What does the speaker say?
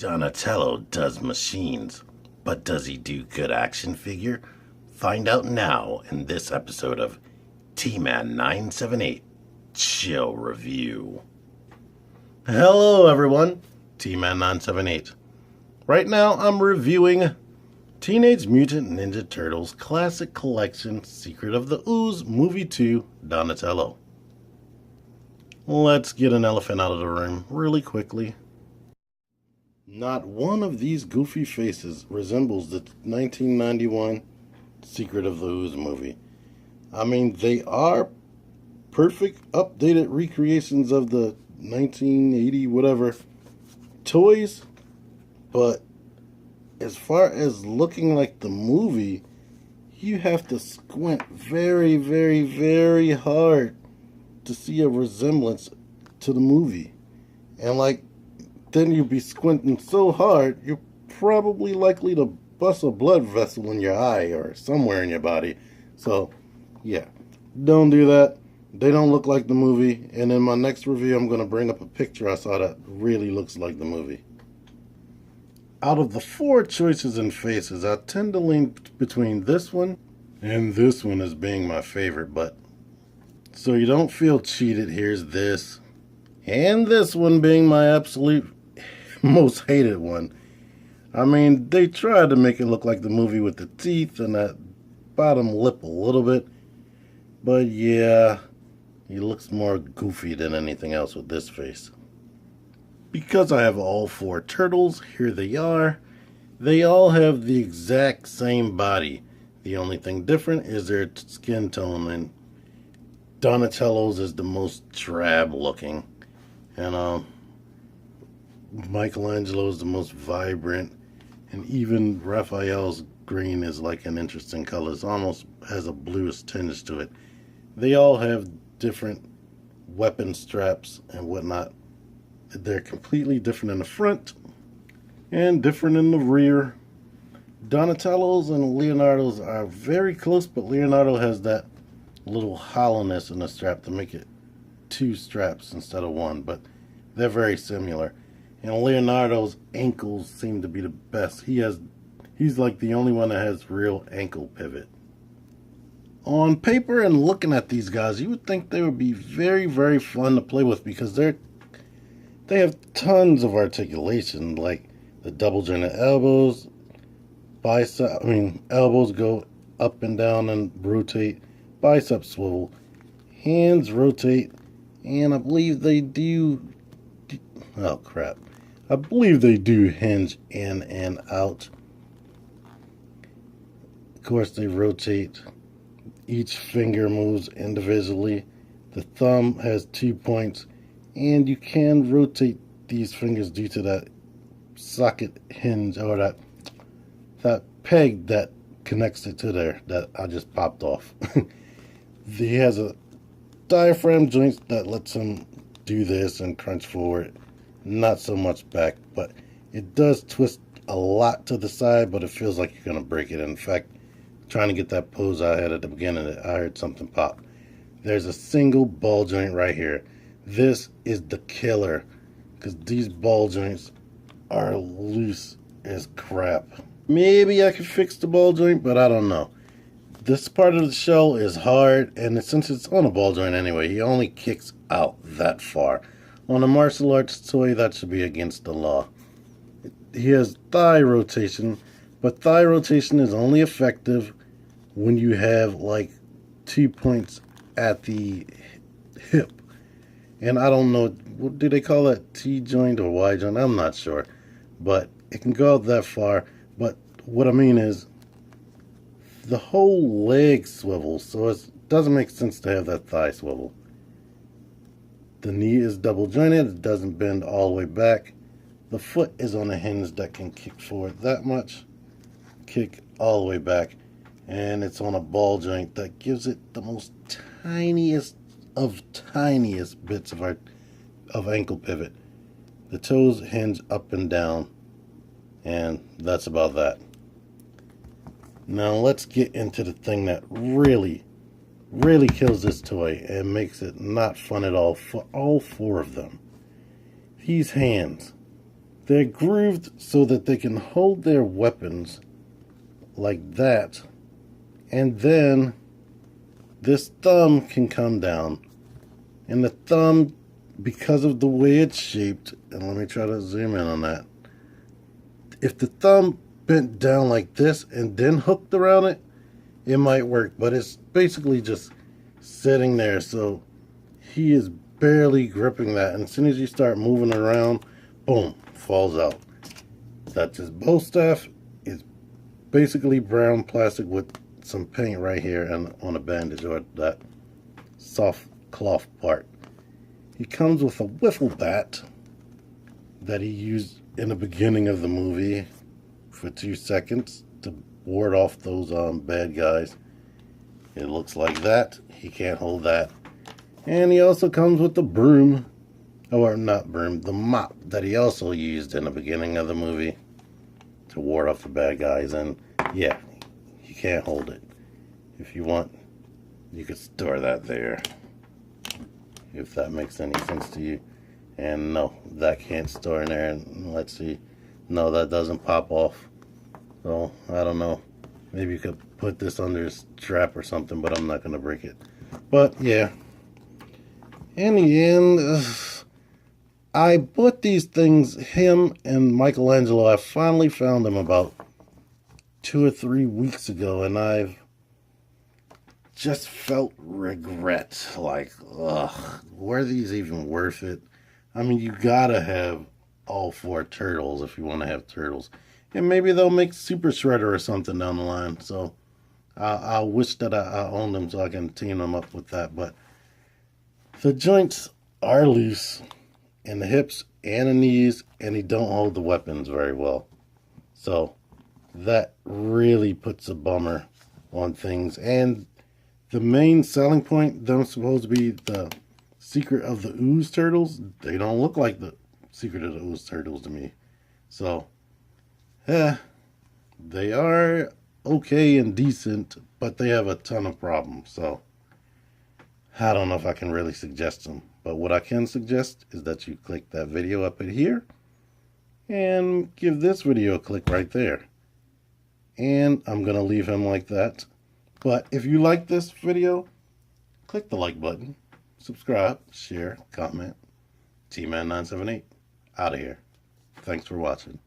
Donatello does machines, but does he do good action figure? Find out now in this episode of T-Man 978 Chill Review. Hello everyone, T-Man 978. Right now I'm reviewing Teenage Mutant Ninja Turtles Classic Collection Secret of the Ooze Movie 2 Donatello. Let's get an elephant out of the room really quickly. Not one of these goofy faces resembles the 1991 Secret of the Ooze movie. I mean, they are perfect updated recreations of the 1980 whatever toys, but as far as looking like the movie, you have to squint very, very, very hard to see a resemblance to the movie. And then you'll be squinting so hard, you're probably likely to bust a blood vessel in your eye or somewhere in your body. So, yeah, don't do that. They don't look like the movie. And in my next review, I'm going to bring up a picture I saw that really looks like the movie. Out of the four choices in faces, I tend to lean between this one and this one as being my favorite. But so you don't feel cheated, here's this. And this one being my absolute most hated one. I mean, they tried to make it look like the movie with the teeth and that bottom lip a little bit. But yeah, he looks more goofy than anything else with this face. Because I have all four turtles, here they are. They all have the exact same body. The only thing different is their skin tone, and Donatello's is the most drab looking. And Michelangelo's the most vibrant, and even Raphael's green is like an interesting color. It almost has a bluish tinge to it. They all have different weapon straps and whatnot. They're completely different in the front and different in the rear. Donatello's and Leonardo's are very close, but Leonardo has that little hollowness in the strap to make it two straps instead of one, but they're very similar. And Leonardo's ankles seem to be the best. He's like the only one that has real ankle pivot. On paper and looking at these guys, you would think they would be very, very fun to play with because they have tons of articulation, like the double jointed elbows, elbows go up and down and rotate, bicep swivel, hands rotate, and I believe they do, I believe they do hinge in and out. Of course, they rotate. Each finger moves individually. The thumb has 2 points, and you can rotate these fingers due to that socket hinge or that peg that connects it to there that I just popped off. He has a diaphragm joint that lets him do this and crunch forward. Not so much back, but it does twist a lot to the side, but it feels like you're going to break it. In fact, trying to get that pose I had at the beginning, I heard something pop. There's a single ball joint right here. This is the killer, because these ball joints are loose as crap. Maybe I could fix the ball joint, but I don't know. This part of the shell is hard, and since it's on a ball joint anyway, he only kicks out that far. On a martial arts toy, that should be against the law. He has thigh rotation, but thigh rotation is only effective when you have 2 points at the hip. And I don't know, what do they call that? T joint or Y joint? I'm not sure. But it can go out that far. But what I mean is, the whole leg swivels, so it doesn't make sense to have that thigh swivel. The knee is double jointed, it doesn't bend all the way back. The foot is on a hinge that can kick forward that much, kick all the way back, and it's on a ball joint that gives it the most tiniest bits of ankle pivot. The toes hinge up and down, and that's about that. Now let's get into the thing that really kills this toy and makes it not fun at all for all four of them. These hands. They're grooved so that they can hold their weapons like that, and then this thumb can come down. And the thumb, because of the way it's shaped, and let me try to zoom in on that. If the thumb bent down like this and then hooked around it, it might work, but it's basically just sitting there, so he is barely gripping that, and as soon as you start moving around, boom, falls out. That's his bow staff. It's basically brown plastic with some paint right here and on a bandage, or that soft cloth part. He comes with a wiffle bat that he used in the beginning of the movie for 2 seconds to ward off those bad guys. It looks like that. He can't hold that. And he also comes with the broom, or not broom, the mop that he also used in the beginning of the movie to ward off the bad guys. And yeah, you can't hold it. If you want, you could store that there, if that makes any sense to you. And no, that can't store in there. And let's see, no, that doesn't pop off. So I don't know, maybe you could put this under a strap or something, but I'm not gonna break it. But yeah, in the end, I bought these things, him and Michelangelo. I finally found them about 2 or 3 weeks ago, and I've just felt regret. Like, ugh, were these even worth it? I mean, you gotta have all 4 turtles if you want to have turtles. And maybe they'll make Super Shredder or something down the line. So I wish that I owned them so I can team them up with that. But the joints are loose in the hips and the knees, and he don't hold the weapons very well. So that really puts a bummer on things. And the main selling point, them supposed to be the secret of the Ooze turtles. They don't look like the secret of the Ooze turtles to me. So yeah, they are okay and decent, but they have a ton of problems. So I don't know if I can really suggest them. But what I can suggest is that you click that video up at here and give this video a click right there. And I'm going to leave him like that. But if you like this video, click the like button, subscribe, share, comment. TMN978, out of here. Thanks for watching.